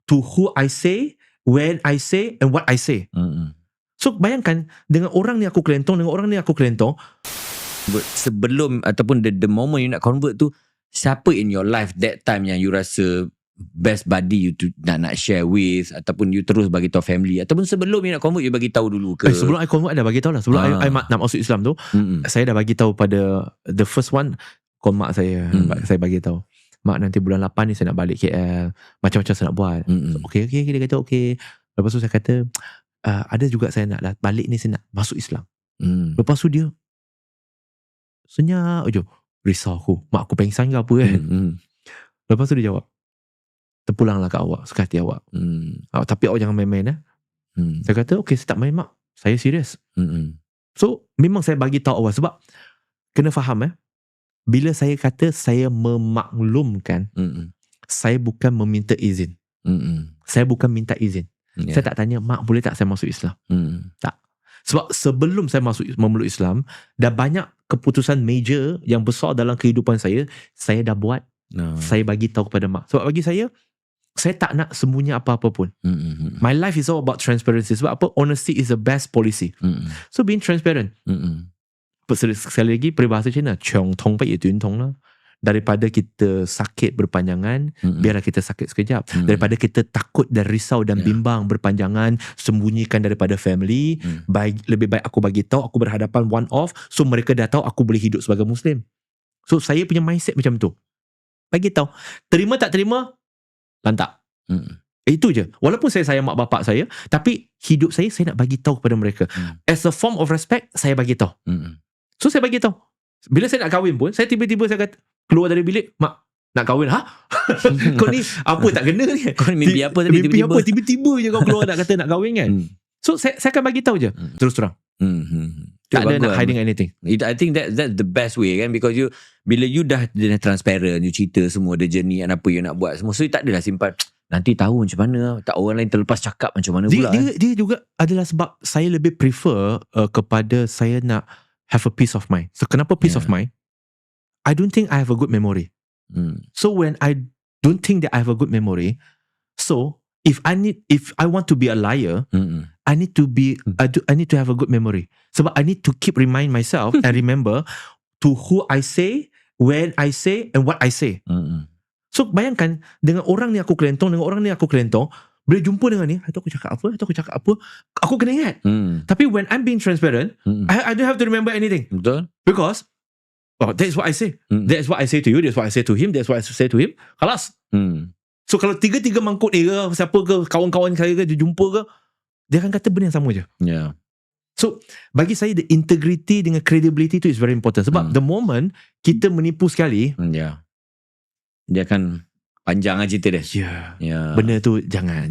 to who I say, when I say, and what I say. So bayangkan, dengan orang ni aku kelentong, dengan orang ni aku kelentong. Sebelum ataupun the moment you nak convert tu, siapa in your life that time yang you rasa best buddy you tu nak share with, ataupun you terus bagi tahu family, ataupun sebelum you nak convert you bagi tahu dulu ke? Sebelum I convert I dah bagi tahu lah. Sebelum I nak masuk Islam tu, saya dah bagi tahu pada the first one, call mak saya. Saya bagi tahu, mak nanti bulan 8 ni saya nak balik KL, macam-macam saya nak buat. So, okay, dia kata okay. Lepas tu saya kata ada juga saya nak balik ni, saya nak masuk Islam. Lepas tu dia senyap je, risau aku, mak aku pengsan ke apa kan. Lepas tu dia jawab, terpulanglah kat awak, suka hati awak. Tapi awak jangan main-main. Saya kata okay, saya tak main mak, saya serius. So memang saya bagi tahu awak, sebab kena faham bila saya kata saya memaklumkan, saya bukan meminta izin. Saya bukan minta izin. Saya tak tanya, mak boleh tak saya masuk Islam? Tak. Sebab sebelum saya memeluk Islam, dah banyak keputusan major yang besar dalam kehidupan saya dah buat. Saya bagi tahu kepada mak. Sebab bagi saya tak nak sembunyi apa-apa pun. My life is all about transparency. Sebab apa? Honesty is the best policy. So being transparent. Sekali lagi, peribahasa Cina, Chong tong pai yun tong lah. Daripada kita sakit berpanjangan, biarlah kita sakit sekejap. Daripada kita takut dan risau dan bimbang berpanjangan, sembunyikan daripada family, lebih baik aku bagi tahu, aku berhadapan one off, so mereka dah tahu aku boleh hidup sebagai Muslim. So saya punya mindset macam tu. Bagi tahu, terima tak terima, lantak. Itu je. Walaupun saya sayang mak bapak saya, tapi hidup saya nak bagi tahu kepada mereka. As a form of respect, saya bagi tahu. So saya bagi tahu. Bila saya nak kahwin pun, saya tiba-tiba saya kata, keluar dari bilik, mak nak kahwin. Kau ni apa tak kena ni? Kau ni mimpi apa tapi tiba-tiba je kau keluar nak kata nak kahwin kan? So saya akan bagi tahu je, terus terang. Tak ada nak hiding anything. I think that's the best way kan, because bila you dah transparent, you cerita semua the journey and apa you nak buat semua, so you tak adalah simpan nanti tahu macam mana, tak orang lain terlepas cakap macam mana pula. Dia juga adalah sebab saya lebih prefer kepada saya nak have a peace of mind. So kenapa peace of mind? I don't think I have a good memory. So when I don't think that I have a good memory, so if I want to be a liar, I need to have a good memory. Sebab I need to keep remind myself and remember to who I say, when I say, and what I say. So bayangkan, dengan orang ni aku kelentong, bila jumpa dengan ni, aku cakap apa, aku kena ingat. Tapi when I'm being transparent, I don't have to remember anything. Betul. Because that's what I say. That's what I say to you, that's what I say to him, that's what I say to him. Khalas. So kalau tiga-tiga mangkuk ni ke, siapa ke, kawan-kawan saya ke, dia jumpa ke, dia akan kata benda yang sama je. So bagi saya, the integrity dengan credibility tu is very important. Sebab the moment kita menipu sekali, dia akan panjang lah cerita dia. Benda tu jangan.